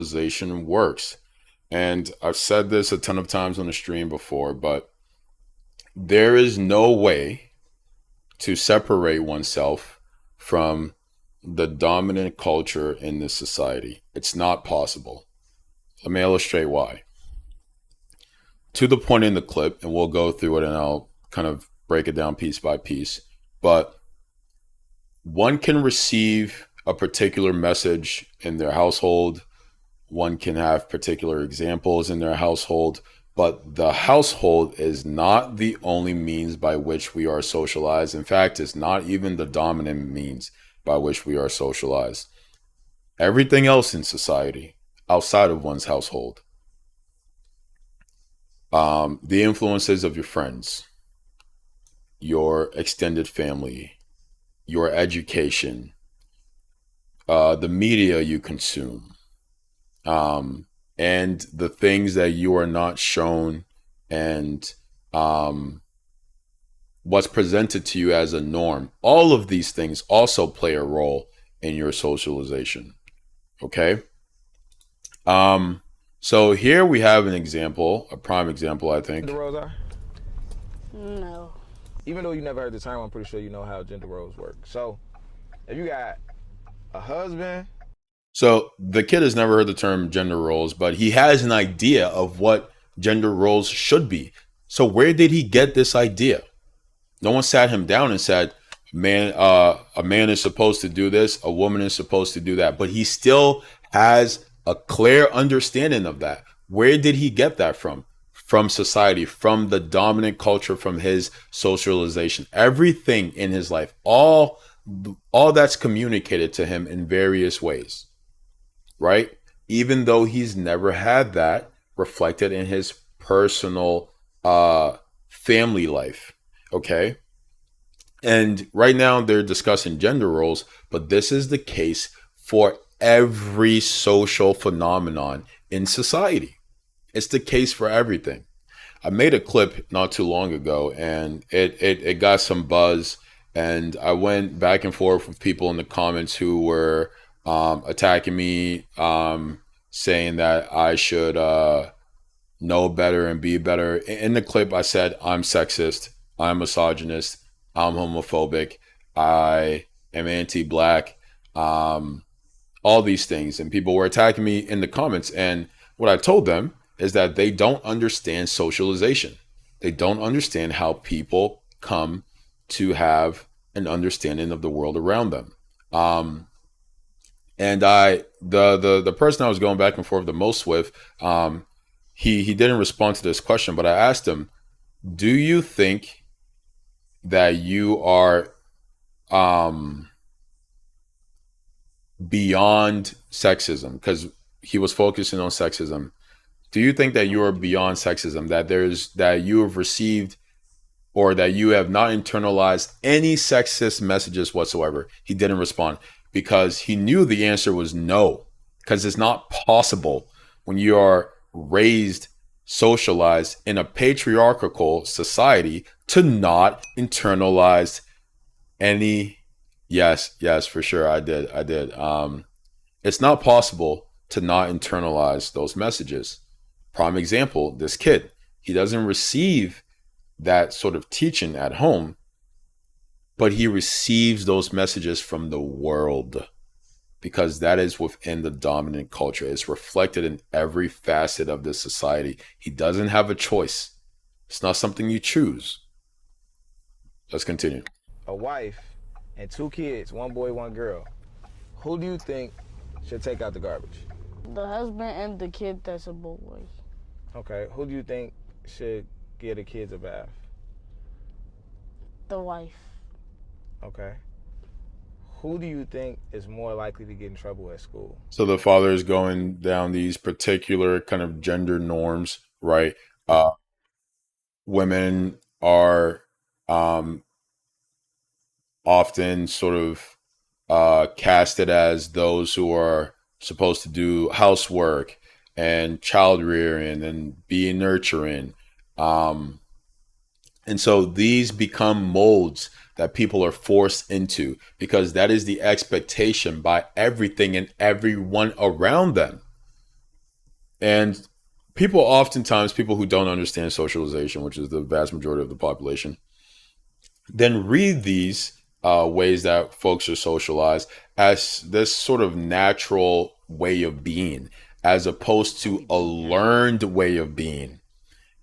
socialization works. And I've said this a ton of times on the stream before, but there is no way to separate oneself from the dominant culture in this society. It's not possible. Let me illustrate why. To the point in the clip, and we'll go through it and I'll kind of break it down piece by piece. But one can receive a particular message in their household, one can have particular examples in their household, but the household is not the only means by which we are socialized. In fact, it's not even the dominant means by which we are socialized. Everything else in society outside of one's household, the influences of your friends, your extended family, your education, the media you consume, and the things that you are not shown, and what's presented to you as a norm. All of these things also play a role in your socialization. Okay. So here we have an example, a prime example, I think. Gender roles are? No. Even though you never heard the term, I'm pretty sure you know how gender roles work. So if you got a husband. So the kid has never heard the term gender roles, but he has an idea of what gender roles should be. So where did he get this idea? No one sat him down and said, man, a man is supposed to do this, a woman is supposed to do that. But he still has a clear understanding of that. Where did he get that from? From society, from the dominant culture, from his socialization. Everything in his life, all that's communicated to him in various ways, right? Even though he's never had that reflected in his personal family life, okay? And right now they're discussing gender roles, but this is the case for every social phenomenon in society. It's the case for everything. I made a clip not too long ago and it got some buzz, and I went back and forth with people in the comments who were attacking me, saying that I should know better and be better. In the clip, I said, I'm sexist, I'm misogynist, I'm homophobic, I am anti-black, all these things. And people were attacking me in the comments. And what I told them is that they don't understand socialization. They don't understand how people come to have an understanding of the world around them. And the person I was going back and forth the most with, he didn't respond to this question, but I asked him, do you think that you are beyond sexism? Because he was focusing on sexism. Do you think that you are beyond sexism, that you have received or that you have not internalized any sexist messages whatsoever? He didn't respond because he knew the answer was no, because it's not possible when you are raised, socialized in a patriarchal society to not internalize any. Yes, for sure. I did. It's not possible to not internalize those messages. Prime example, this kid, he doesn't receive that sort of teaching at home, but he receives those messages from the world because that is within the dominant culture. It's reflected in every facet of this society. He doesn't have a choice. It's not something you choose. Let's continue. A wife and 2 kids, 1 boy, 1 girl. Who do you think should take out the garbage? The husband and the kid that's a boy. Okay, who do you think should give the kids a bath? The wife. Okay. Who do you think is more likely to get in trouble at school? So the father is going down these particular kind of gender norms, right? Women are often sort of casted as those who are supposed to do housework and child rearing and be nurturing. And so these become molds that people are forced into because that is the expectation by everything and everyone around them. And people oftentimes, people who don't understand socialization, which is the vast majority of the population, then read these ways that folks are socialized as this sort of natural way of being, as opposed to a learned way of being,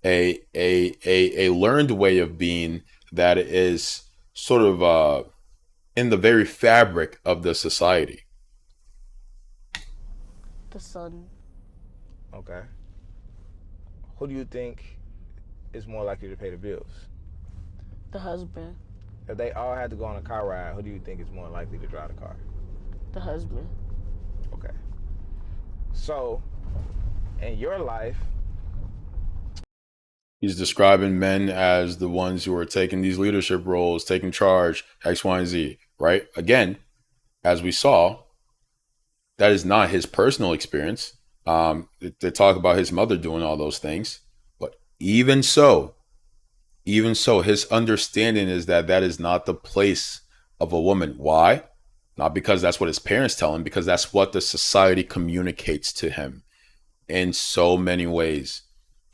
a learned way of being that is sort of in the very fabric of the society. The son. Okay. Who do you think is more likely to pay the bills? The husband. If they all had to go on a car ride, who do you think is more likely to drive the car? The husband. Okay. So, in your life, He's describing men as the ones who are taking these leadership roles, taking charge, X, Y, and Z, right? Again, as we saw, that is not his personal experience. They talk about his mother doing all those things. But even so, his understanding is that that is not the place of a woman. Why? Not because that's what his parents tell him, because that's what the society communicates to him in so many ways,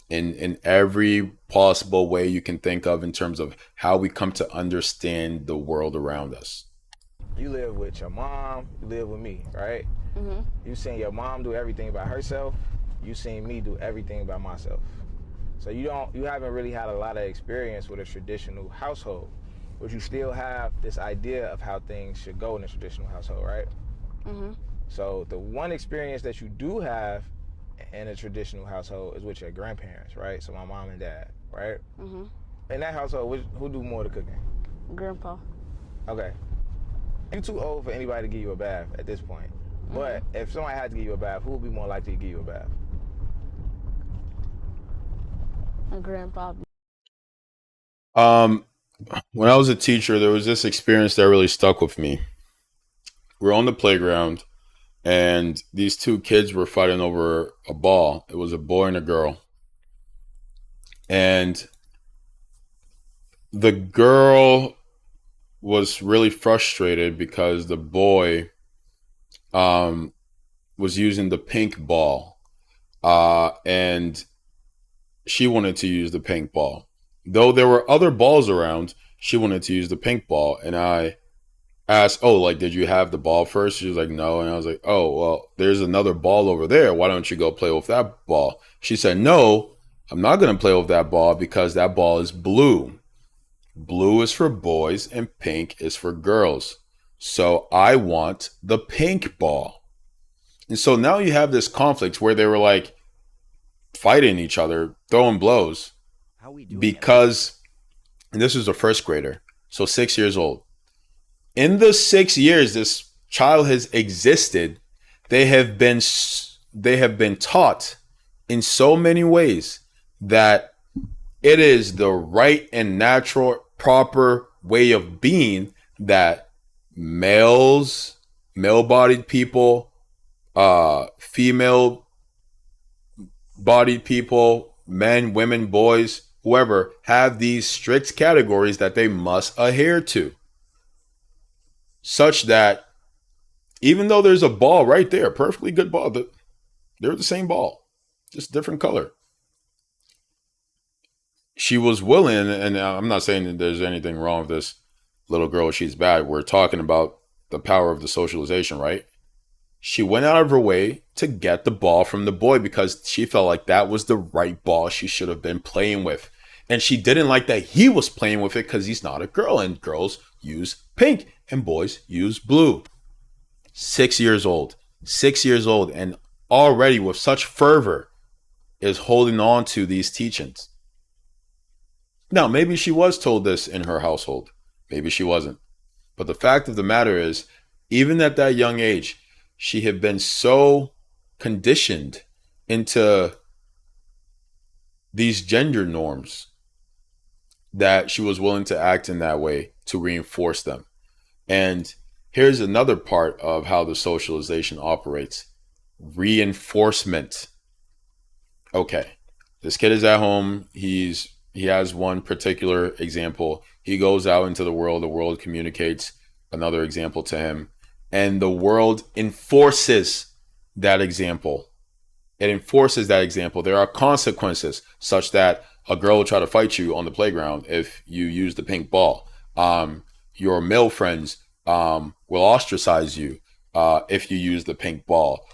in every possible way you can think of in terms of how we come to understand the world around us. you live with your mom, you live with me, right? Mm-hmm. You seen your mom do everything by herself. You seen me do everything by myself. So you haven't really had a lot of experience with a traditional household, but you still have this idea of how things should go in a traditional household, right? Mm-hmm. So the one experience that you do have in a traditional household is with your grandparents, right? So my mom and dad, right? Mm-hmm. In that household, who do more of the cooking? Grandpa. Okay. You too old for anybody to give you a bath at this point. But if somebody had to give you a bath, who would be more likely to give you a bath? And grandpa. Um, when I was a teacher, there was this experience that really stuck with me. We're on the playground, and these two kids were fighting over a ball. It was a boy and a girl. And the girl was really frustrated because the boy um, was using the pink ball. And she wanted to use the pink ball. Though there were other balls around, she wanted to use the pink ball. And I asked, "Oh, like, did you have the ball first?" She was like, "No." And I was like, "Oh, well, there's another ball over there. Why don't you go play with that ball?" She said, "No, I'm not going to play with that ball because that ball is blue. Blue is for boys and pink is for girls. So I want the pink ball." And so now you have this conflict where they were like fighting each other, throwing blows because, and this is a first grader, so 6 years old. In the 6 years this child has existed, they have been taught in so many ways that it is the right and natural, proper way of being that male-bodied people, female-bodied people, men, women, boys, whoever, have these strict categories that they must adhere to. Such that even though there's a ball right there, perfectly good ball, they're the same ball, just different color. She was willing, and I'm not saying that there's anything wrong with this little girl, she's bad. We're talking about the power of the socialization, right? She went out of her way to get the ball from the boy because she felt like that was the right ball she should have been playing with. And she didn't like that he was playing with it because he's not a girl, and girls use pink and boys use blue. 6 years old. 6 years old, and already with such fervor is holding on to these teachings. Now, maybe she was told this in her household. Maybe she wasn't. But the fact of the matter is, even at that young age, she had been so conditioned into these gender norms that she was willing to act in that way to reinforce them. And here's another part of how the socialization operates: reinforcement. Okay, this kid is at home. He has one particular example. He goes out into the world communicates another example to him, and the world enforces that example. It enforces that example. There are consequences such that a girl will try to fight you on the playground if you use the pink ball. Your male friends will ostracize you if you use the pink ball.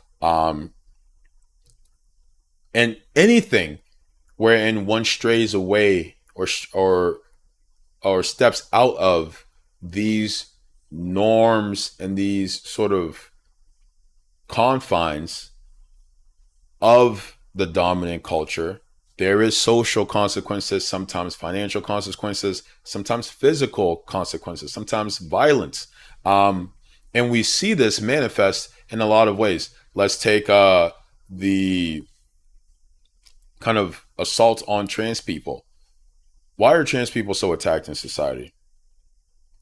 And anything wherein one strays away or steps out of these norms and these sort of confines of the dominant culture, there is social consequences, sometimes financial consequences, sometimes physical consequences, sometimes violence. And we see this manifest in a lot of ways. Let's take the kind of assault on trans people. Why are trans people so attacked in society?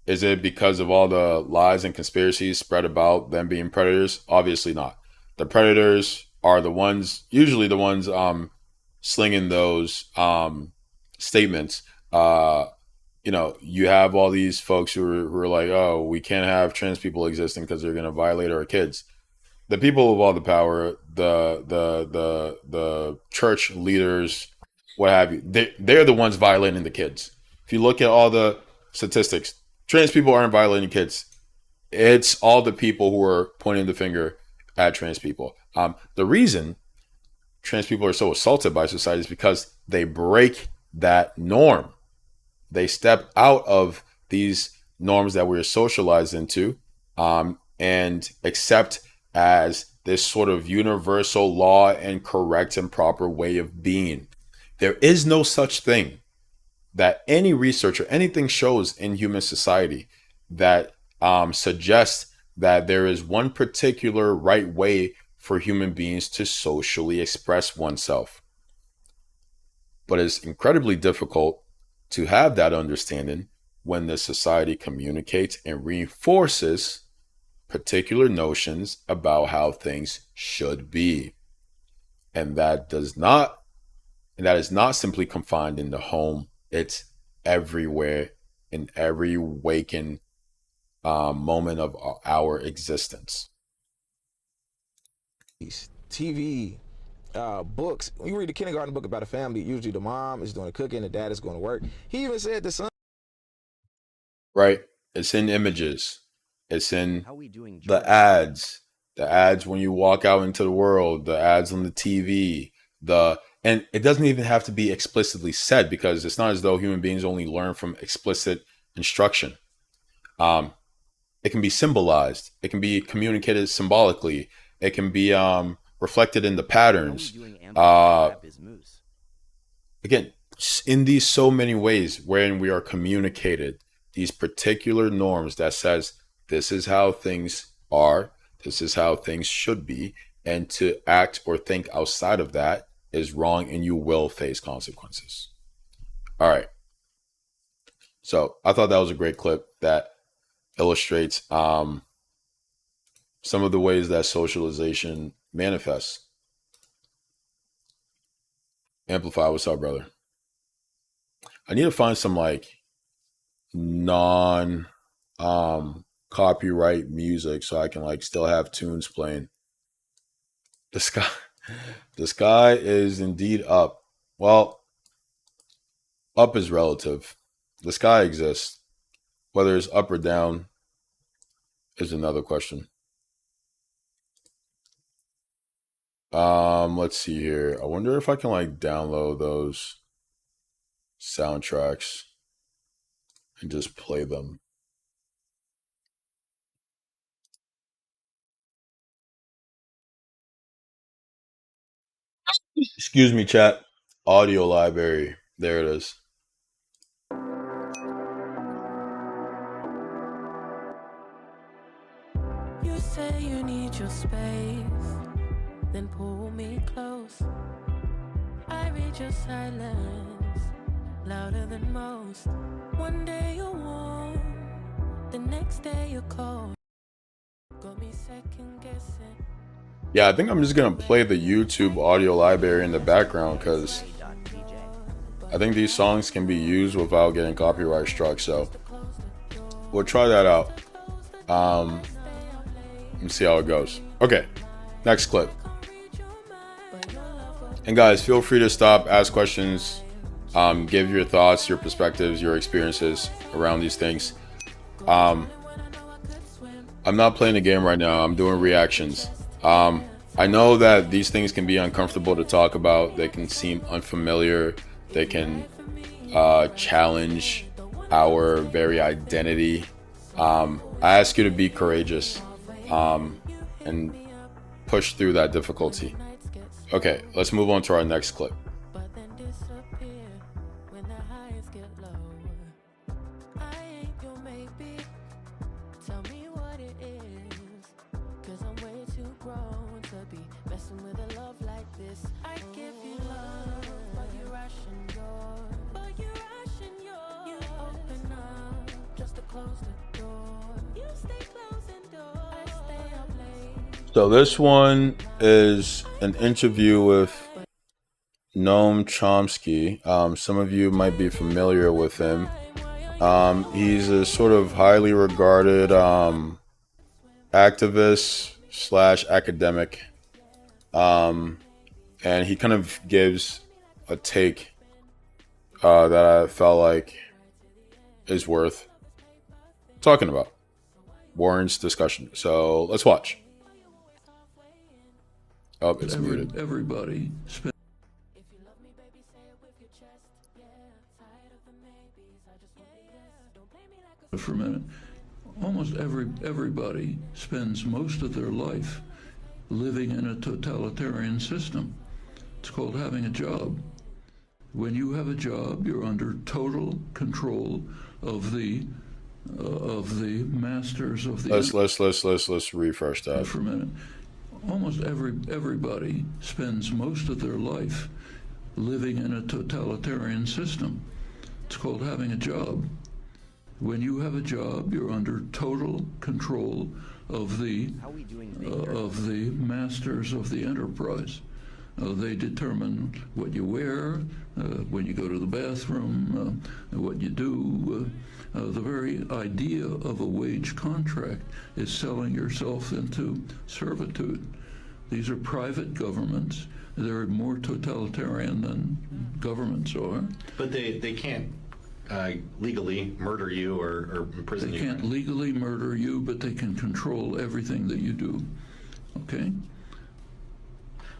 Is it because of all the lies and conspiracies spread about them being predators? Obviously not. The predators are the ones, usually the ones slinging those statements. You have all these folks who are like, oh, we can't have trans people existing because they're going to violate our kids. The people of all the power, the church leaders, what have you, they're the ones violating the kids. If you look at all the statistics, trans people aren't violating kids. It's all the people who are pointing the finger at trans people. The reason trans people are so assaulted by society is because they break that norm. They step out of these norms that we're socialized into and accept as this sort of universal law and correct and proper way of being. There is no such thing that any research or anything shows in human society that suggests that there is one particular right way for human beings to socially express oneself. But it's incredibly difficult to have that understanding when the society communicates and reinforces particular notions about how things should be. And that is not simply confined in the home. It's everywhere in every waking moment of our existence. TV, books. When you read a kindergarten book about a family, usually the mom is doing the cooking, the dad is going to work. He even said the son. Right? It's in images. It's in How we doing, the George? ads. The ads when you walk out into the world, the ads on the TV, and it doesn't even have to be explicitly said because it's not as though human beings only learn from explicit instruction. It can be symbolized. It can be communicated symbolically. It can be reflected in the How we patterns. doing, Anthony? Uh, Rap is moose. Again, in these so many ways wherein we are communicated these particular norms that says this is how things are, this is how things should be, and to act or think outside of that is wrong and you will face consequences. All right. So I thought that was a great clip that illustrates some of the ways that socialization manifests. Amplify, what's up, brother? I need to find some like non copyright music so I can like still have tunes playing. The sky the sky is indeed up. Well, up is relative. The sky exists. Whether it's up or down is another question. Let's see here. I wonder if I can like download those soundtracks and just play them. Excuse me, chat. Audio library. There it is. You say you need your space, then pull me close. I read your silence, louder than most. One day you're warm, the next day you're cold. Got me second guessing. Yeah, I think I'm just gonna play the YouTube audio library in the background because I think these songs can be used without getting copyright struck. So we'll try that out. And see how it goes. Okay, next clip. And guys, feel free to stop, ask questions, give your thoughts, your perspectives, your experiences around these things. Um, I'm not playing a game right now. I'm doing reactions. I know that these things can be uncomfortable to talk about. They can seem unfamiliar. They can challenge our very identity. I ask you to be courageous and push through that difficulty. Okay, let's move on to our next clip. but then disappear when the highs get lower. I ain't your maybe. Tell me what it is. Cause I'm way too grown to be messing with a love like this. I give you love, but you ration yours. But you ration yours. You open up just to close the door. You stay closing doors. I stay up late. So this one is an interview with Noam Chomsky. Some of you might be familiar with him. He's a sort of highly regarded activist slash academic, and he kind of gives a take that I felt like is worth talking about, warrants discussion. So let's watch. Oh, it's muted. Everybody spends If you love me, baby, say it with your chest. Yeah, tired of the maybes. I just want the yes. Don't play me like a for a minute. Almost everybody spends most of their life living in a totalitarian system. It's called having a job. When you have a job, you're under total control of the masters of the. Let's refresh that. For a minute. Almost everybody spends most of their life living in a totalitarian system. It's called having a job. When you have a job, you're under total control of the masters of the enterprise. They determine what you wear, when you go to the bathroom, what you do. The very idea of a wage contract is selling yourself into servitude. These are private governments. They're more totalitarian than governments are. But they can't legally murder you or imprison They you. can't legally murder you, but they can control everything that you do. Okay?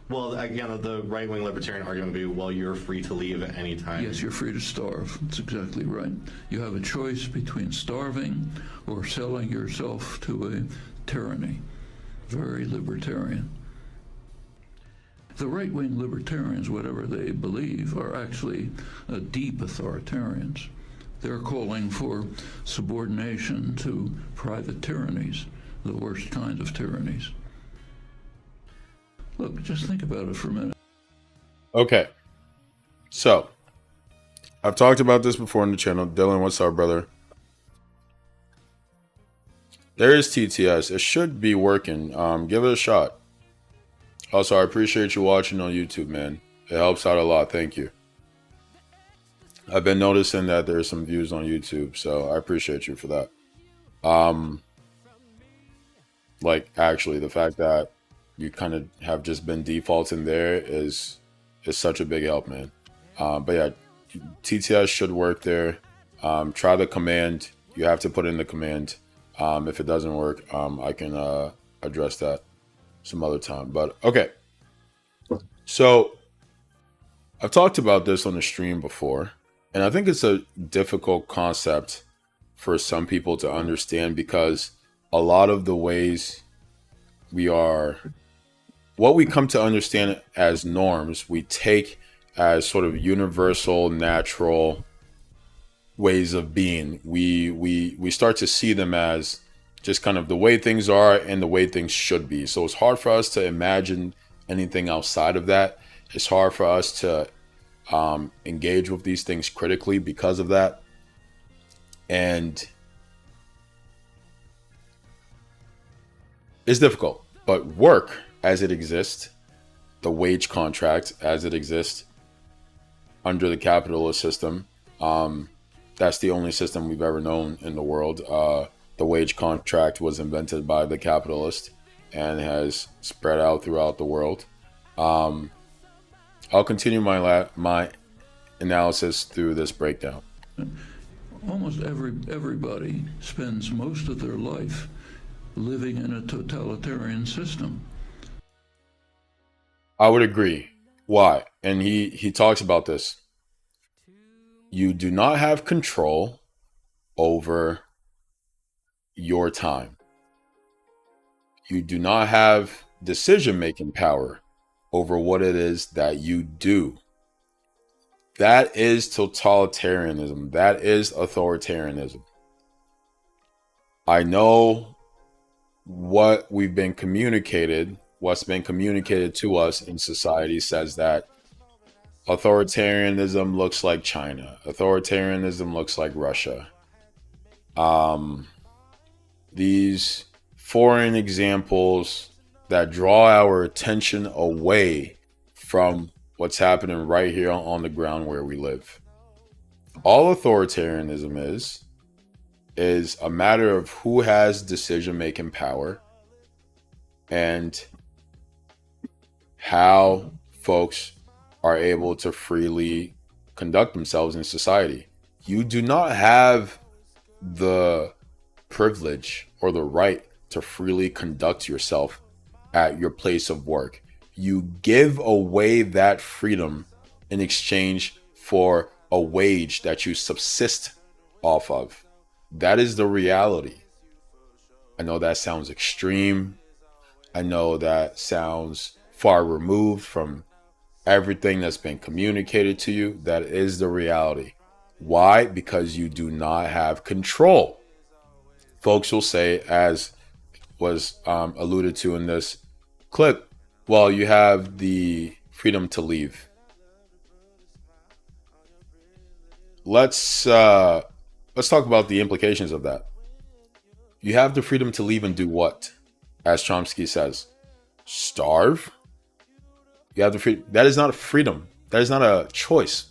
Well, again, the right-wing libertarian argument would be, well, you're free to leave at any time. Yes, you're free to starve. That's exactly right. You have a choice between starving or selling yourself to a tyranny. Very libertarian. The right-wing libertarians, whatever they believe, are actually deep authoritarians. They're calling for subordination to private tyrannies, the worst kinds of tyrannies. Look, just think about it for a minute. Okay. So, I've talked about this before on the channel. Dylan, what's up, brother? There is TTS. It should be working. Give it a shot. Also, I appreciate you watching on YouTube, man. It helps out a lot. Thank you. I've been noticing that there's some views on YouTube, so I appreciate you for that. Like, actually, the fact that you kind of have just been defaulting there is such a big help, man. But yeah, TTS should work there. Try the command. You have to put in the command. If it doesn't work, I can address that some other time. But okay. So I've talked about this on the stream before, and I think it's a difficult concept for some people to understand, because a lot of the ways what we come to understand as norms, we take as sort of universal, natural ways of being. We start to see them as just kind of the way things are and the way things should be. So it's hard for us to imagine anything outside of that. It's hard for us to engage with these things critically because of that. And it's difficult. But work as it exists, the wage contract as it exists under the capitalist system, that's the only system we've ever known in the world. The wage contract was invented by the capitalist and has spread out throughout the world. I'll continue my analysis through this breakdown. Almost everybody spends most of their life living in a totalitarian system. I would agree. Why? And he talks about this. You do not have control over your time. You do not have decision-making power over what it is that you do. That is totalitarianism. That is authoritarianism. I know what's been communicated to us in society says that authoritarianism looks like China. Authoritarianism looks like Russia. These foreign examples that draw our attention away from what's happening right here on the ground where we live. All authoritarianism is a matter of who has decision-making power and how folks are able to freely conduct themselves in society. You do not have the privilege or the right to freely conduct yourself at your place of work. You give away that freedom in exchange for a wage that you subsist off of. That is the reality. I know that sounds extreme. I know that sounds far removed from everything that's been communicated to you. That is the reality. Why? Because you do not have control. Folks will say, as was alluded to in this clip, well, you have the freedom to leave. Let's talk about the implications of that. You have the freedom to leave and do what? As Chomsky says, starve. You have the freedom. That is not a freedom. That is not a choice.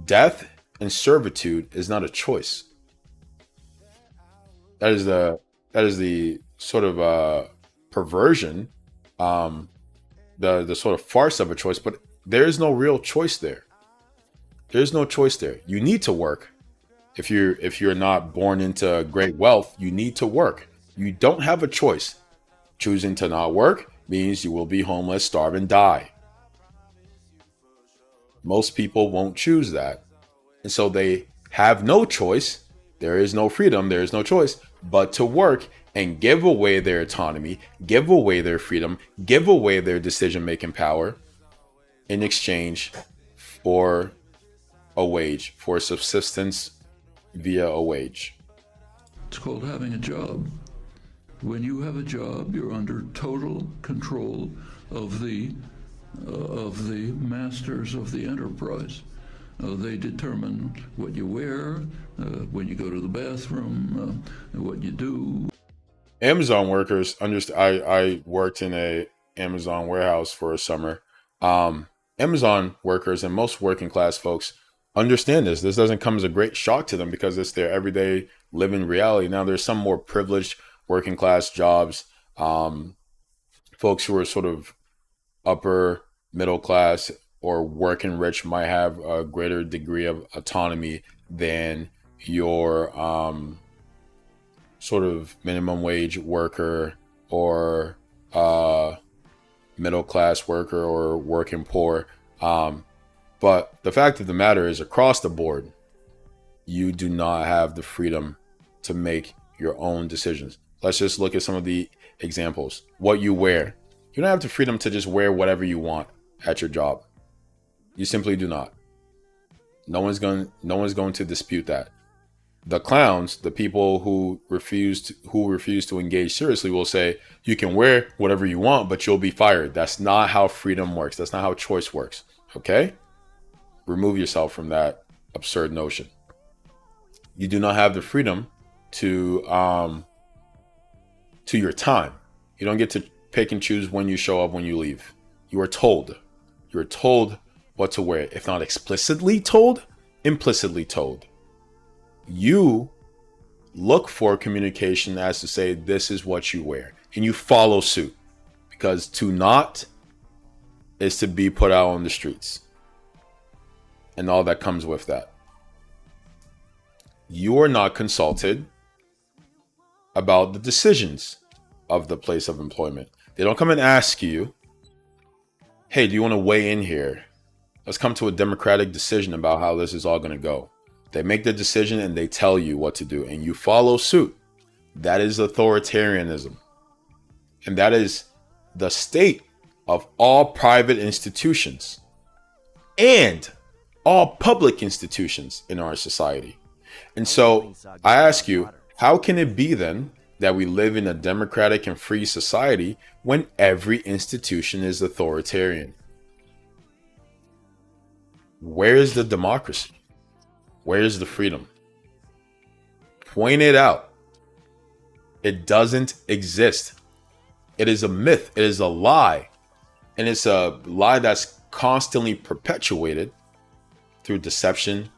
Death and servitude is not a choice. That is the sort of perversion, the sort of farce of a choice. But there is no real choice there. There's no choice there. You need to work. If you're not born into great wealth, you need to work. You don't have a choice. Choosing to not work means you will be homeless, starve, and die. Most people won't choose that. And so they have no choice. There is no freedom. There is no choice but to work and give away their autonomy, give away their freedom, give away their decision-making power in exchange for a wage, for subsistence via a wage. It's called having a job. When you have a job, you're under total control of the masters of the enterprise. They determine what you wear, when you go to the bathroom, what you do. Amazon workers understand. I worked in a Amazon warehouse for a summer. Amazon workers and most working class folks understand this. This doesn't come as a great shock to them because it's their everyday living reality. Now, there's some more privileged working class jobs, folks who are sort of upper middle class or working rich might have a greater degree of autonomy than your sort of minimum wage worker or middle class worker or working poor. But the fact of the matter is, across the board, you do not have the freedom to make your own decisions. Let's just look at some of the examples. What you wear. You don't have the freedom to just wear whatever you want at your job. You simply do not. No one's going to dispute that. The clowns, the people who refuse to engage seriously, will say you can wear whatever you want, but you'll be fired. That's not how freedom works. That's not how choice works. Okay? Remove yourself from that absurd notion. You do not have the freedom to your time. You don't get to pick and choose when you show up, when you leave. You are told. You are told what to wear. If not explicitly told, implicitly told. You look for communication as to say, this is what you wear. And you follow suit. Because to not is to be put out on the streets and all that comes with that. You are not consulted about the decisions of the place of employment. They don't come and ask you, hey, do you want to weigh in here? Let's come to a democratic decision about how this is all going to go. They make the decision and they tell you what to do and you follow suit. That is authoritarianism. And that is the state of all private institutions and all public institutions in our society. And so I ask you, how can it be then that we live in a democratic and free society when every institution is authoritarian? Where is the democracy? Where is the freedom? Point it out. It doesn't exist. It is a myth. It is a lie. And it's a lie that's constantly perpetuated through deception,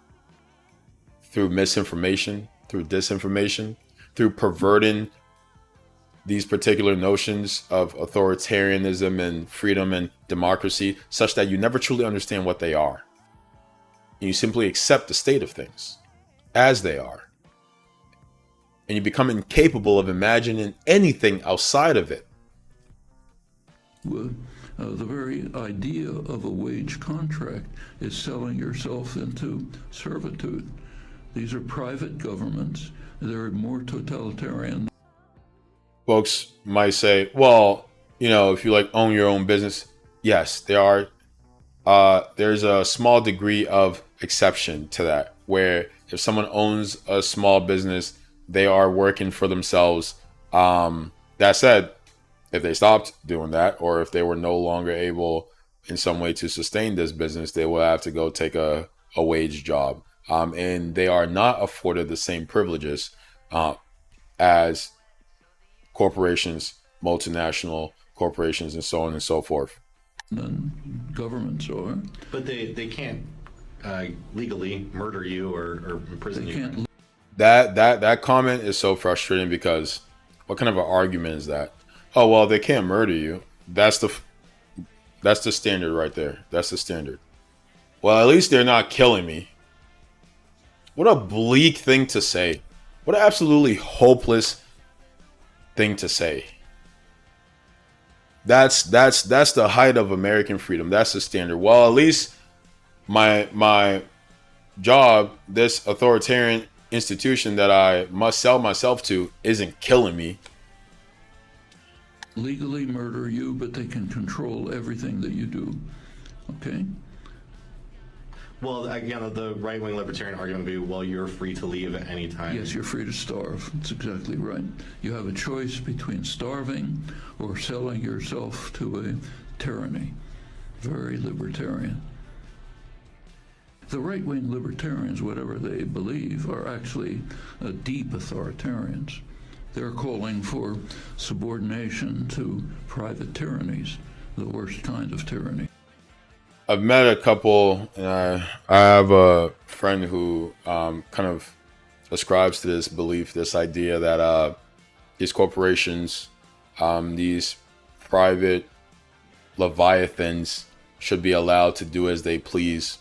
through misinformation, through disinformation, through perverting these particular notions of authoritarianism and freedom and democracy, such that you never truly understand what they are. You simply accept the state of things as they are. And you become incapable of imagining anything outside of it. Well, the very idea of a wage contract is selling yourself into servitude. These are private governments. They're more totalitarian. Folks might say, well, if you own your own business, yes, there are. There's a small degree of exception to that, where if someone owns a small business, they are working for themselves. That said, if they stopped doing that, or if they were no longer able in some way to sustain this business, they will have to go take a wage job. And they are not afforded the same privileges as corporations, multinational corporations, and so on and so forth. Than governments are. But they can't legally murder you or imprison you. That comment is so frustrating, because what kind of an argument is that? Oh, well, they can't murder you. That's the standard right there. That's the standard. Well, at least they're not killing me. What a bleak thing to say. What an absolutely hopeless thing to say. That's the height of American freedom. That's the standard. Well, at least my job, this authoritarian institution that I must sell myself to, isn't killing me. Legally murder you, but they can control everything that you do. Okay? Well, again, the right-wing libertarian argument would be, well, you're free to leave at any time. Yes, you're free to starve. That's exactly right. You have a choice between starving or selling yourself to a tyranny. Very libertarian. The right-wing libertarians, whatever they believe, are actually deep authoritarians. They're calling for subordination to private tyrannies, the worst kind of tyranny. I've met a couple, and I have a friend who kind of ascribes to this belief, this idea that these corporations, these private leviathans, should be allowed to do as they please,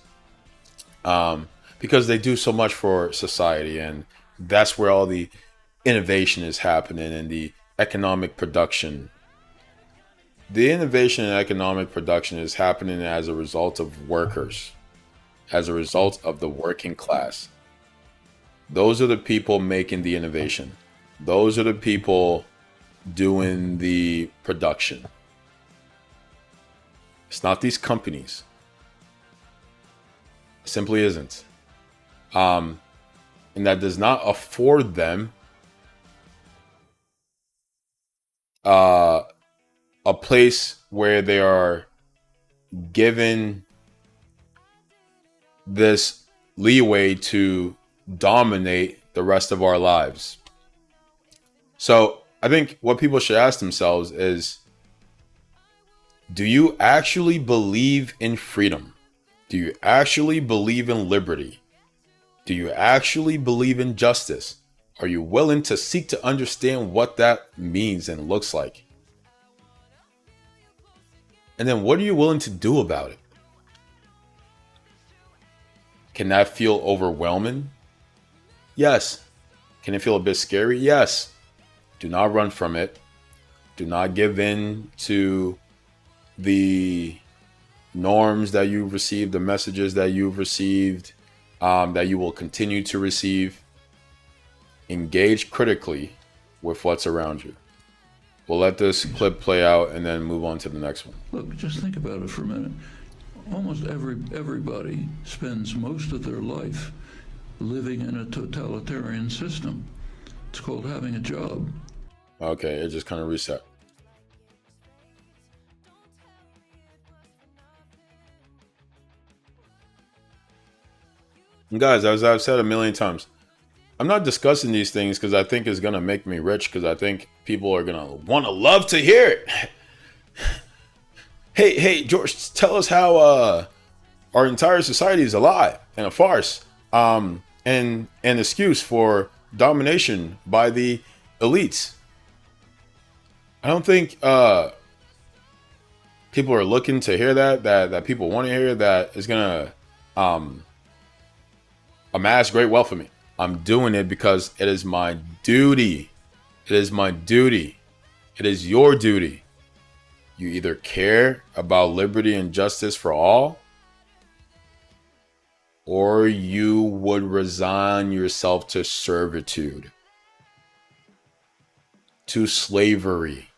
because they do so much for society, and that's where all the innovation is happening, and the economic production. The innovation in economic production is happening as a result of workers, as a result of the working class. Those are the people making the innovation. Those are the people doing the production. It's not these companies. It simply isn't. And that does not afford them a place where they are given this leeway to dominate the rest of our lives. So I think what people should ask themselves is, do you actually believe in freedom? Do you actually believe in liberty? Do you actually believe in justice? Are you willing to seek to understand what that means and looks like? And then what are you willing to do about it? Can that feel overwhelming? Yes. Can it feel a bit scary? Yes. Do not run from it. Do not give in to the norms that you've received, the messages that you've received, that you will continue to receive. Engage critically with what's around you. We'll let this clip play out and then move on to the next one. Look, just think about it for a minute. Almost everybody spends most of their life living in a totalitarian system. It's called having a job. Okay, it just kind of reset. And guys, as I've said a million times, I'm not discussing these things because I think it's going to make me rich, because I think people are going to want to love to hear it. Hey, George, tell us how our entire society is a lie and a farce, and an excuse for domination by the elites. I don't think people are looking to hear that people want to hear that is going to amass great wealth for me. I'm doing it because it is my duty. It is my duty. It is your duty. You either care about liberty and justice for all, or you would resign yourself to servitude, to slavery.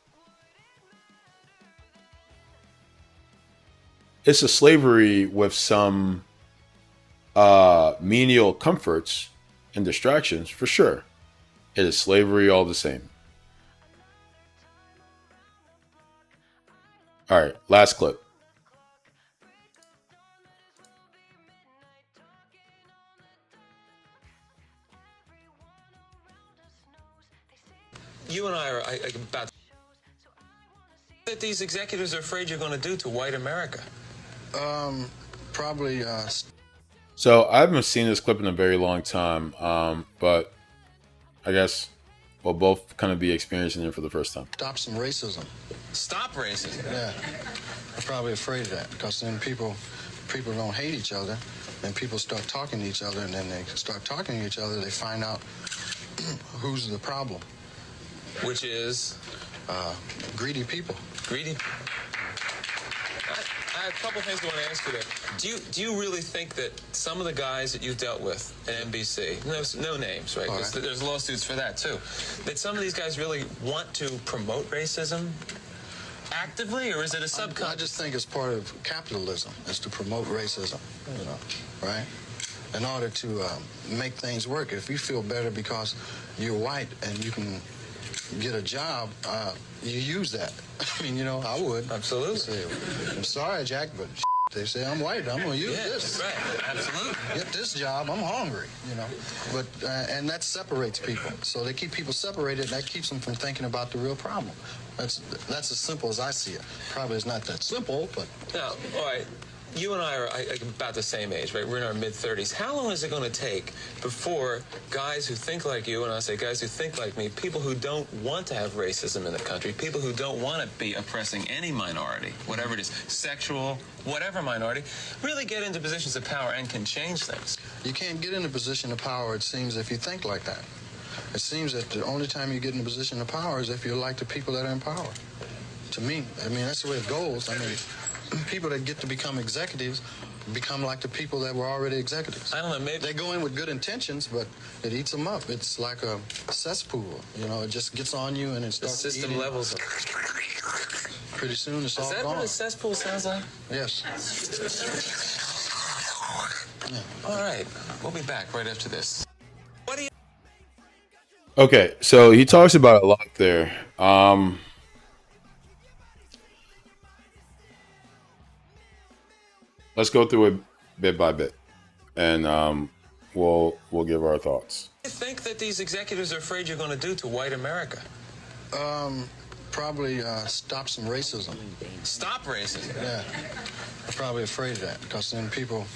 It's a slavery with some menial comforts and distractions, for sure. It is slavery all the same. All right, last clip. You and I are about that these executives are afraid you're going to do to white America. Probably. So I haven't seen this clip in a very long time, but I guess we'll both kind of be experiencing it for the first time. Stop some racism. Stop racism. Yeah, I'm probably afraid of that, because then people don't hate each other, then people start talking to each other, and then they start talking to each other, they find out who's the problem. Which is? Greedy people. Greedy. I have a couple things I want to ask you there. Do you really think that some of the guys that you've dealt with at NBC, no names, right? Right. There's lawsuits for that too. That some of these guys really want to promote racism actively, or is it a subconscious? I just think it's part of capitalism, is to promote racism, right? In order to make things work. If you feel better because you're white and you can get a job, you use that. I mean, I would. Absolutely. Say, I'm sorry, Jack, but they say I'm white. I'm going to use this. That's right. Absolutely. Get this job. I'm hungry, But and that separates people. So they keep people separated, and that keeps them from thinking about the real problem. That's as simple as I see it. Probably it's not that simple, but. Now, all right. You and I are about the same age, right? We're in our mid-30s. How long is it going to take before guys who think like you, and I say guys who think like me, people who don't want to have racism in the country, people who don't want to be oppressing any minority, whatever it is, sexual, whatever minority, really get into positions of power and can change things? You can't get in a position of power, it seems, if you think like that. It seems that the only time you get in a position of power is if you're like the people that are in power. To me, that's the way it goes. People that get to become executives become like the people that were already executives. I don't know, maybe they go in with good intentions, but it eats them up. It's like a cesspool. It just gets on you and it the starts system eating. levels. Pretty soon it's all Is that gone. what a cesspool sounds like? Yes. Yeah. All right, we'll be back right after this. What do you? Okay, so he talks about a lot there. Let's go through it bit by bit, and we'll give our thoughts. What do you think that these executives are afraid you're going to do to white America? Probably stop some racism. Stop racism. Yeah, I'm probably afraid of that, because then people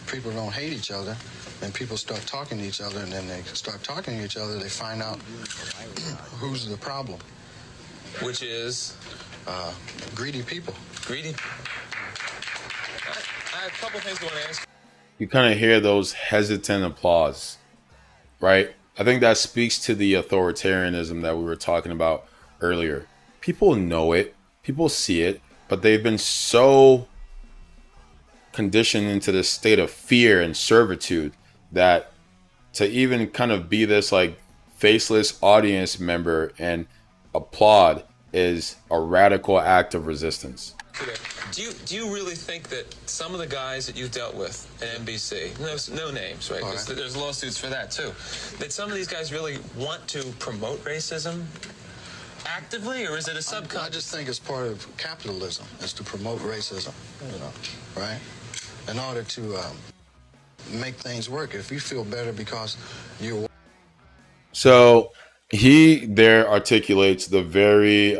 don't hate each other, then people start talking to each other, and then they start talking to each other, they find out who's the problem. which is Greedy people. greedy. I have a couple things I want to ask. You kind of hear those hesitant applause, right? I think that speaks to the authoritarianism that we were talking about earlier. People know it, people see it, but they've been so conditioned into this state of fear and servitude that to even kind of be this like faceless audience member and applaud is a radical act of resistance. Today. Do you really think that some of the guys that you dealt with at NBC, no names, right? 'Cause there's lawsuits for that too. That some of these guys really want to promote racism actively, or is it a I subconscious? just think it's part of capitalism, is to promote racism, right? In order to make things work. If you feel better because you're So he there articulates the very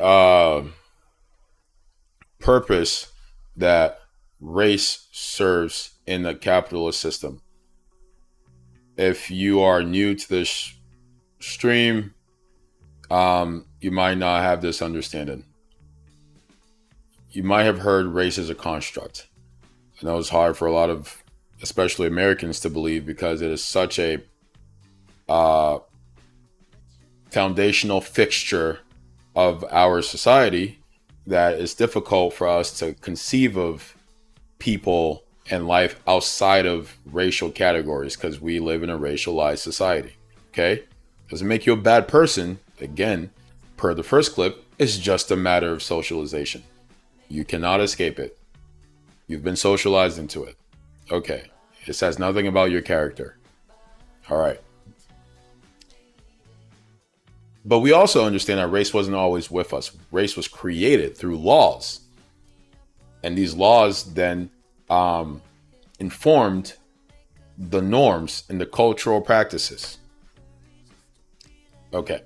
purpose that race serves in the capitalist system. If you are new to this stream, you might not have this understanding. You might have heard race as a construct. I know it's hard for a lot of, especially Americans, to believe because it is such a foundational fixture of our society that it's difficult for us to conceive of people and life outside of racial categories because we live in a racialized society. Okay? Doesn't make you a bad person. Again, per the first clip, it's just a matter of socialization. You cannot escape it. You've been socialized into it. Okay. It says nothing about your character. All right. But we also understand that race wasn't always with us. Race was created through laws. And these laws then informed the norms and the cultural practices. Okay.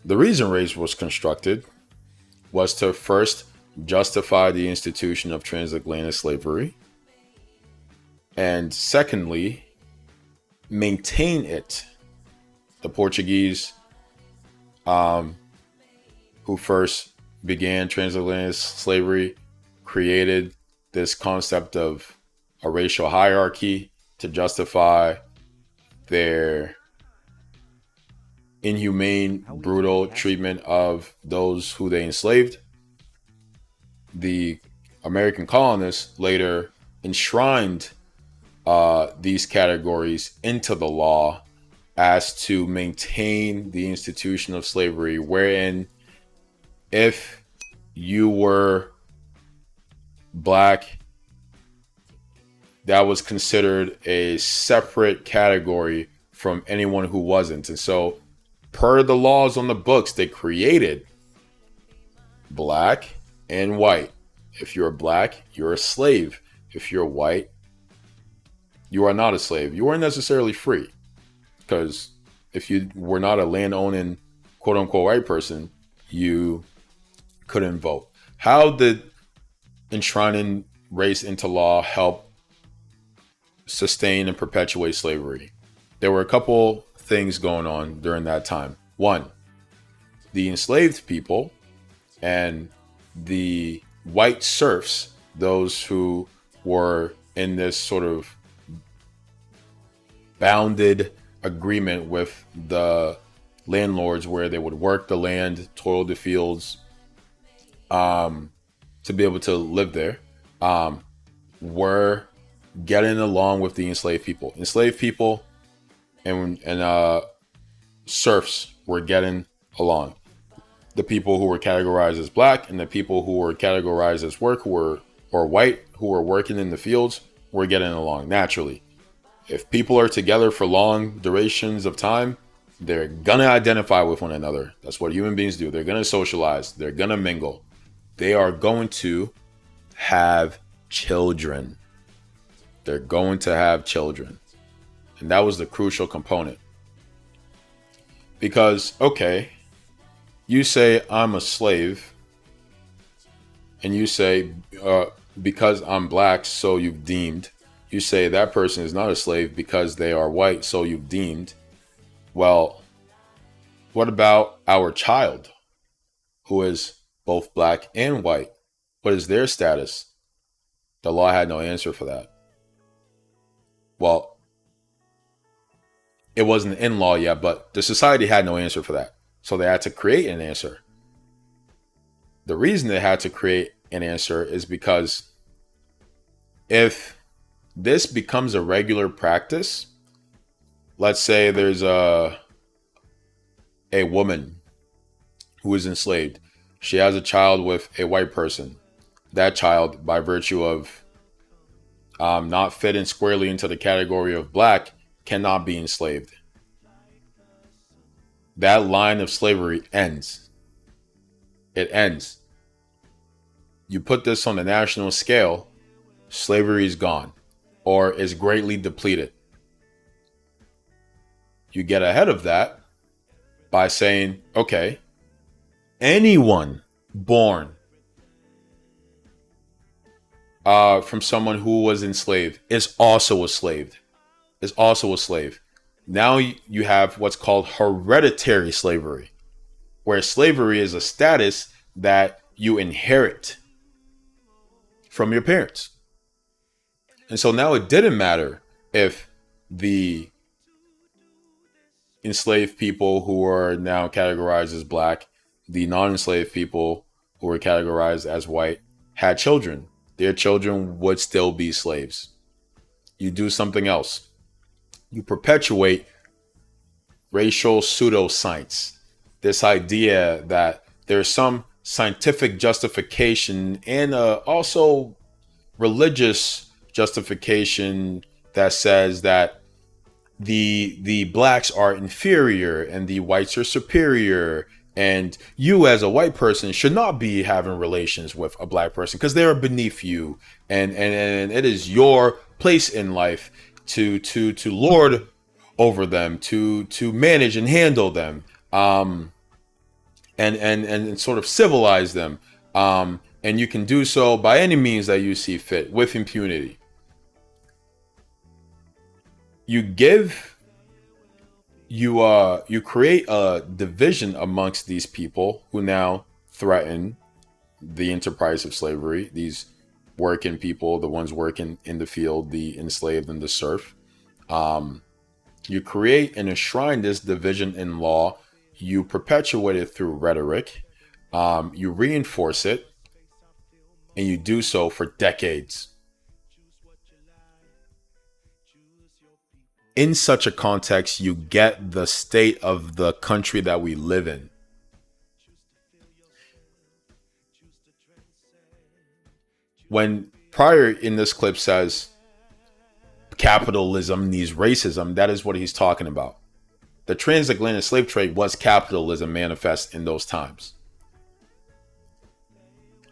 The reason race was constructed was to first justify the institution of transatlantic slavery, and secondly, maintain it. The Portuguese, who first began transatlantic slavery, created this concept of a racial hierarchy to justify their inhumane, brutal treatment of those who they enslaved. The American colonists later enshrined these categories into the law as to maintain the institution of slavery, wherein if you were black, that was considered a separate category from anyone who wasn't. And so, per the laws on the books, they created black and white. If you're black, you're a slave. If you're white, you are not a slave. You aren't necessarily free. Because if you were not a land-owning, quote-unquote, white person, you couldn't vote. How did enshrining race into law help sustain and perpetuate slavery? There were a couple things going on during that time. One, the enslaved people and the white serfs, those who were in this sort of bounded agreement with the landlords where they would work the land, toil the fields, to be able to live there, were getting along with the enslaved people. Enslaved people and serfs were getting along. The people who were categorized as black and the people who were categorized as white, who were working in the fields, were getting along naturally. If people are together for long durations of time, they're gonna identify with one another. That's what human beings do. They're gonna socialize. They're gonna mingle. They are going to have children. They're going to have children. And that was the crucial component. Because, okay, you say I'm a slave, and you say, because I'm black, so you've deemed. You say that person is not a slave because they are white, so you've deemed. Well, What about our child who is both black and white? What is their status? The law had no answer for that. Well, it wasn't in law yet, but the society had no answer for that. So they had to create an answer. The reason they had to create an answer is because if this becomes a regular practice, let's say there's a woman who is enslaved. She has a child with a white person. That child, by virtue of not fitting squarely into the category of black, cannot be enslaved. That line of slavery ends. It ends. You put this on the national scale, slavery is gone or is greatly depleted. You get ahead of that by saying, okay, anyone born from someone who was enslaved is also a slave. Now you have what's called hereditary slavery, where slavery is a status that you inherit from your parents. And so now it didn't matter if the enslaved people who are now categorized as black, the non-enslaved people who were categorized as white, had children. Their children would still be slaves. You do something else. You perpetuate racial pseudoscience. This idea that there's some scientific justification and also religious justification that says that the blacks are inferior and the whites are superior, and you as a white person should not be having relations with a black person because they're beneath you, and it is your place in life to lord over them, to manage and handle them, and sort of civilize them, and you can do so by any means that you see fit with impunity. You create a division amongst these people who now threaten the enterprise of slavery. These working people, the ones working in the field, the enslaved and the serf. You create and enshrine this division in law. You perpetuate it through rhetoric. You reinforce it, and you do so for decades. In such a context, you get the state of the country that we live in. When Pryor in this clip says capitalism needs racism, that is what he's talking about. The transatlantic slave trade was capitalism manifest in those times.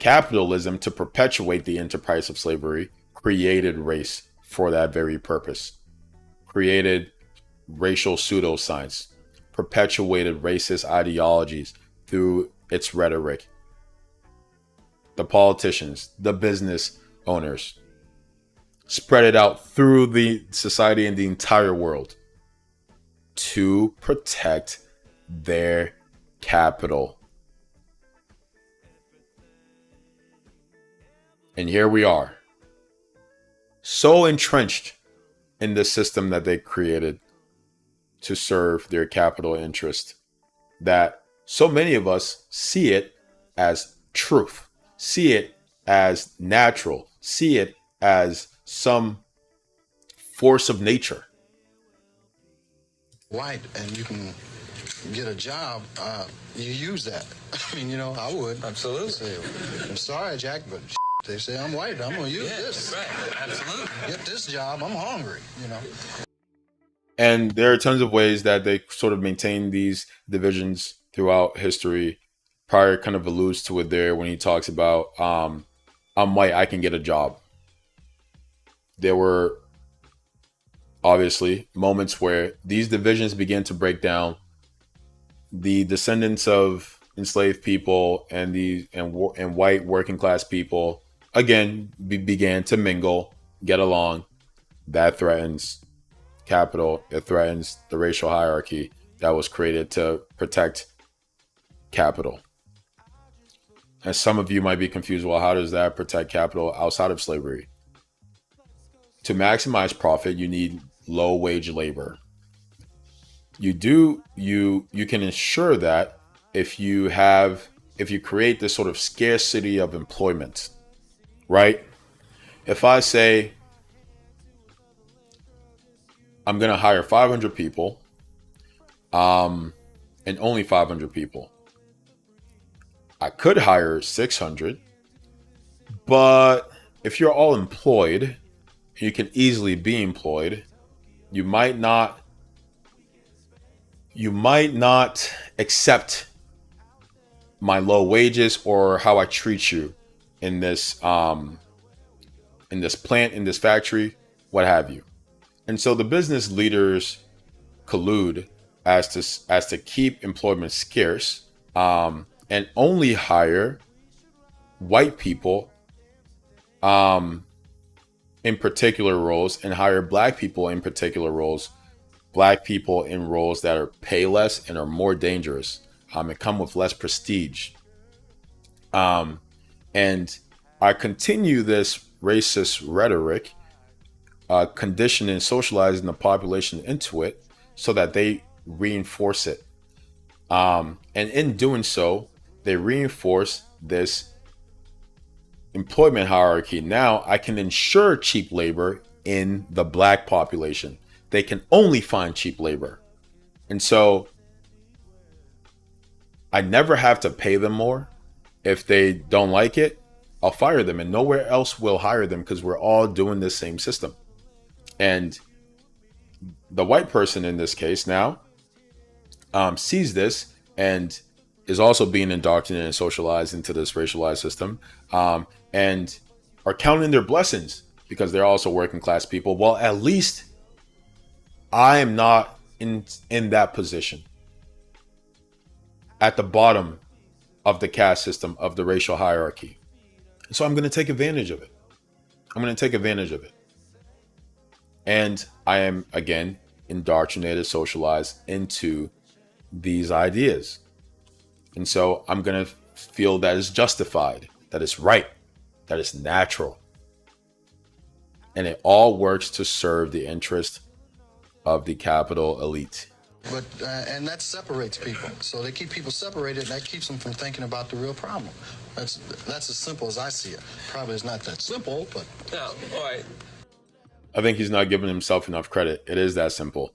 Capitalism, to perpetuate the enterprise of slavery, created race for that very purpose. Created racial pseudoscience, perpetuated racist ideologies through its rhetoric. The politicians, the business owners, spread it out through the society and the entire world to protect their capital. And here we are, so entrenched in the system that they created to serve their capital interest, that so many of us see it as truth, see it as natural, see it as some force of nature. White and you can get a job, you use that. I mean, I would. Absolutely. Say, I'm sorry, Jack, but they say I'm white. I'm going to use this. Right. Absolutely. Get this job. I'm hungry, And there are tons of ways that they sort of maintain these divisions throughout history. Pryor kind of alludes to it there when he talks about, I'm white, I can get a job. There were obviously moments where these divisions began to break down. The descendants of enslaved people and white working class people again began to mingle, get along. That threatens capital. It threatens the racial hierarchy. that was created to protect capital. And some of you might be confused, well, how does that protect capital outside of slavery? To maximize profit, you need low wage labor. You can ensure that if you create this sort of scarcity of employment, right? If I say I'm going to hire 500 people, and only 500 people, I could hire 600, but if you're all employed, you can easily be employed, you might not accept my low wages or how I treat you in this plant, in this factory, what have you. And so the business leaders collude as to keep employment scarce, and only hire white people in particular roles, and hire black people in particular roles, black people in roles that are pay less and are more dangerous, and come with less prestige. And I continue this racist rhetoric, conditioning and socializing the population into it so that they reinforce it. And in doing so, they reinforce this employment hierarchy. Now I can ensure cheap labor in the black population. They can only find cheap labor. And so I never have to pay them more. If they don't like it, I'll fire them, and nowhere else will hire them because we're all doing this same system. And the white person in this case now sees this and is also being indoctrinated and socialized into this racialized system, and are counting their blessings because they're also working class people. Well, at least I am not in that position at the bottom of the caste system, of the racial hierarchy. So I'm going to take advantage of it. And I am, again, indoctrinated, socialized into these ideas. And so I'm going to feel that it's justified, that it's right, that it's natural. And it all works to serve the interest of the capital elite. But and that separates people. So they keep people separated, and that keeps them from thinking about the real problem. That's as simple as I see it. Probably it's not that simple, but Now, all right. I think he's not giving himself enough credit. It is that simple.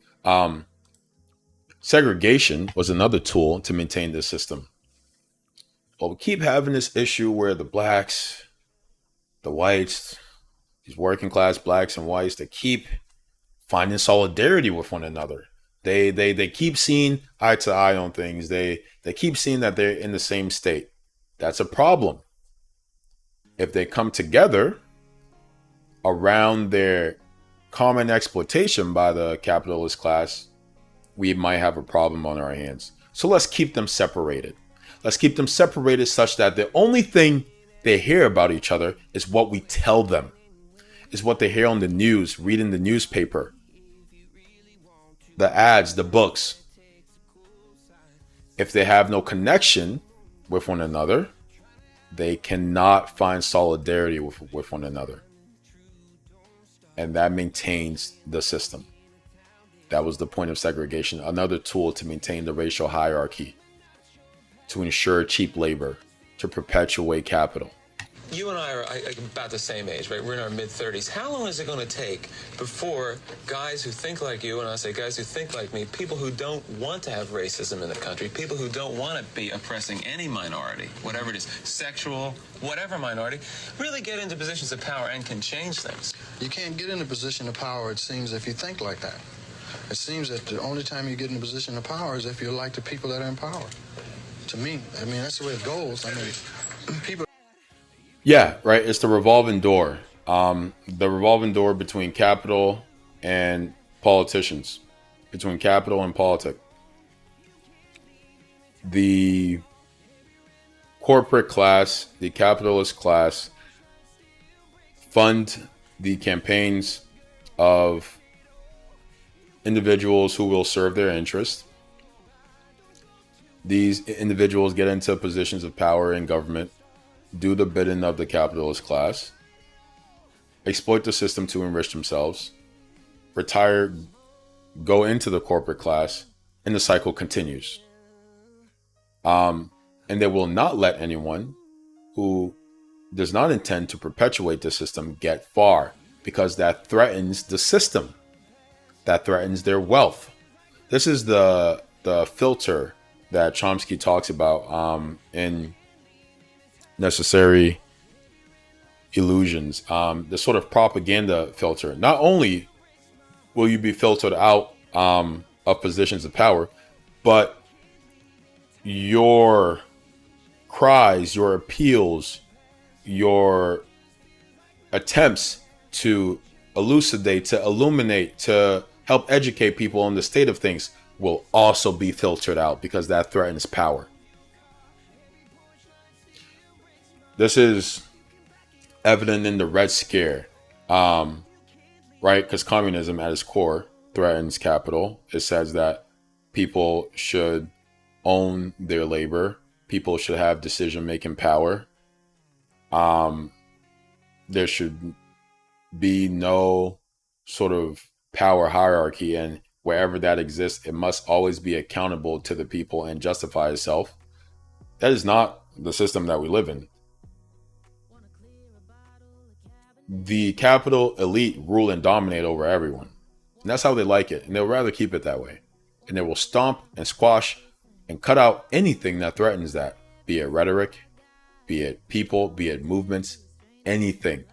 Segregation was another tool to maintain this system. But we keep having this issue where the blacks, the whites, these working class blacks and whites, they keep finding solidarity with one another. They keep seeing eye to eye on things. They keep seeing that they're in the same state. That's a problem. If they come together around their common exploitation by the capitalist class, we might have a problem on our hands. So let's keep them separated. Let's keep them separated such that the only thing they hear about each other is what we tell them, is what they hear on the news, read in the newspaper, the ads, the books. If they have no connection with one another, they cannot find solidarity with one another. And that maintains the system. That was the point of segregation, another tool to maintain the racial hierarchy, to ensure cheap labor, to perpetuate capital. You and I are about the same age, right? We're in our mid-30s. How long is it going to take before guys who think like you, and I say guys who think like me, people who don't want to have racism in the country, people who don't want to be oppressing any minority, whatever it is, sexual, whatever minority, really get into positions of power and can change things? you can't get in a position of power, it seems, if you think like that. It seems that the only time you get in a position of power is if you're like the people that are in power. To me, I mean, that's the way it goes. I mean, people. Yeah, right. It's the revolving door. The revolving door between capital and politicians, between capital and politics. The corporate class, the capitalist class, fund the campaigns of individuals who will serve their interests. these individuals get into positions of power in government, do the bidding of the capitalist class, exploit the system to enrich themselves, retire, go into the corporate class, and the cycle continues. And they will not let anyone who does not intend to perpetuate the system get far, because that threatens the system. That threatens their wealth. This is the filter that Chomsky talks about in Necessary Illusions. The sort of propaganda filter. Not only will you be filtered out of positions of power, but your cries, your appeals, your attempts to elucidate, to illuminate, to help educate people on the state of things will also be filtered out, because that threatens power. This is evident in the Red Scare, right? Because communism at its core threatens capital. It says that people should own their labor. People should have decision-making power. There should be no sort of power hierarchy, and wherever that exists, it must always be accountable to the people and justify itself. That is not the system that we live in. The capital elite rule and dominate over everyone. And that's how they like it. And they'll rather keep it that way. And they will stomp and squash and cut out anything that threatens that, be it rhetoric, be it people, be it movements, anything.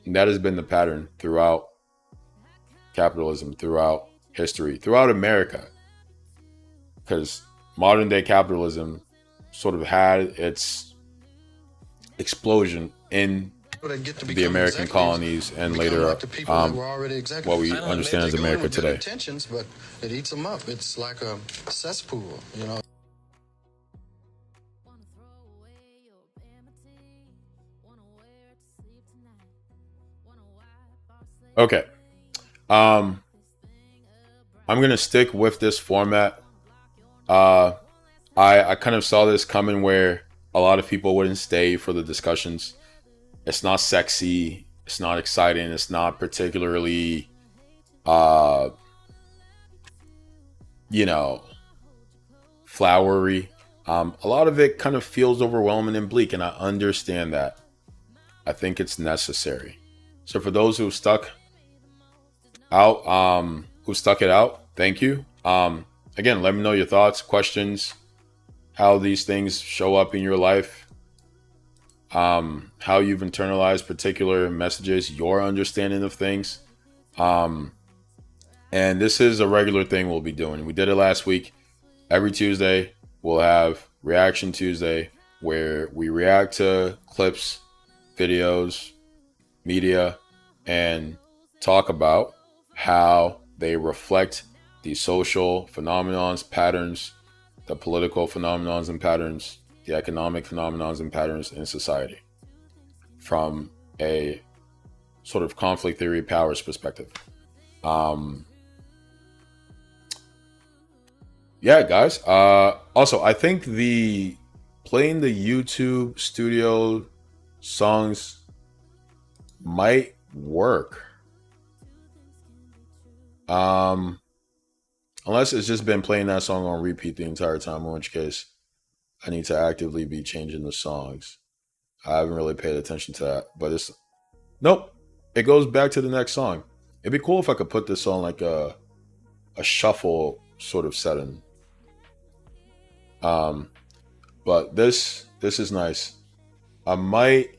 And that has been the pattern throughout capitalism, throughout history, throughout America. Because modern day capitalism sort of had its explosion in the American colonies and later what we understand as America today. Intentions, but it eats them up. It's like a cesspool, you know. Okay. I'm gonna stick with this format. I kind of saw this coming where a lot of people wouldn't stay for the discussions. It's not sexy. It's not exciting. It's not particularly, flowery. A lot of it kind of feels overwhelming and bleak, and I understand that. I think it's necessary. So for those who stuck it out, thank you. Again, let me know your thoughts, questions, how these things show up in your life, how you've internalized particular messages, your understanding of things. And this is a regular thing we'll be doing. We did it last week. Every Tuesday, we'll have Reaction Tuesday, where we react to clips, videos, media, and talk about how they reflect the social phenomenons, patterns, the political phenomenons and patterns, the economic phenomenons and patterns in society from a sort of conflict theory powers perspective. Yeah, guys. Also, I think playing the YouTube studio songs might work. Unless it's just been playing that song on repeat the entire time, in which case I need to actively be changing the songs. I haven't really paid attention to that, but nope. It goes back to the next song. It'd be cool if I could put this on like a shuffle sort of setting. But this is nice. I might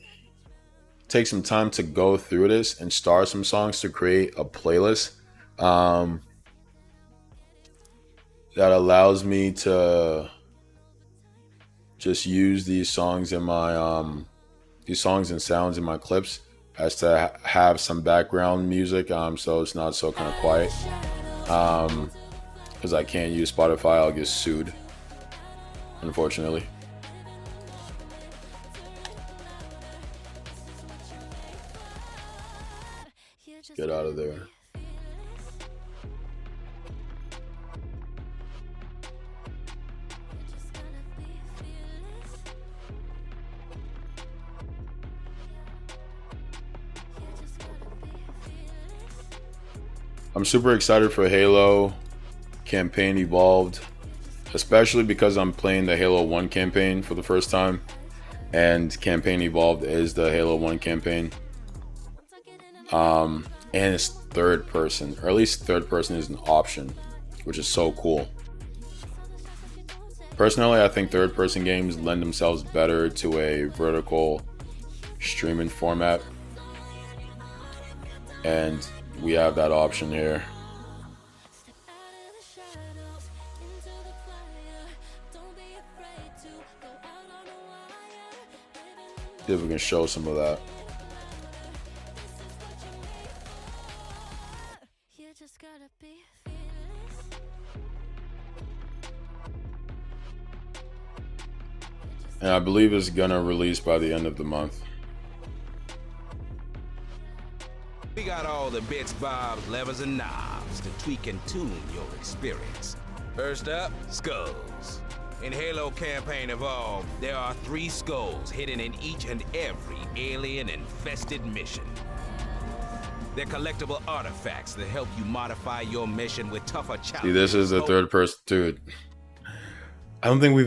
take some time to go through this and star some songs to create a playlist that allows me to just use these songs in my these songs and sounds in my clips as to have some background music, so it's not so kind of quiet, because I can't use Spotify. I'll get sued, unfortunately. Get out of there. I'm super excited for Halo campaign Evolved, especially because I'm playing the Halo 1 campaign for the first time, and campaign Evolved is the Halo 1 campaign. And it's third person, or at least third person is an option, which is so cool. Personally, I think third person games lend themselves better to a vertical streaming format, and we have that option here. See if we can show some of that. And I believe it's gonna release by the end of the month. We got all the bits, bobs, levers, and knobs to tweak and tune your experience. First up, skulls. In Halo Campaign Evolved, there are 3 skulls hidden in each and every alien-infested mission. They're collectible artifacts that help you modify your mission with tougher challenges. See, this is the third person, dude. I don't think we've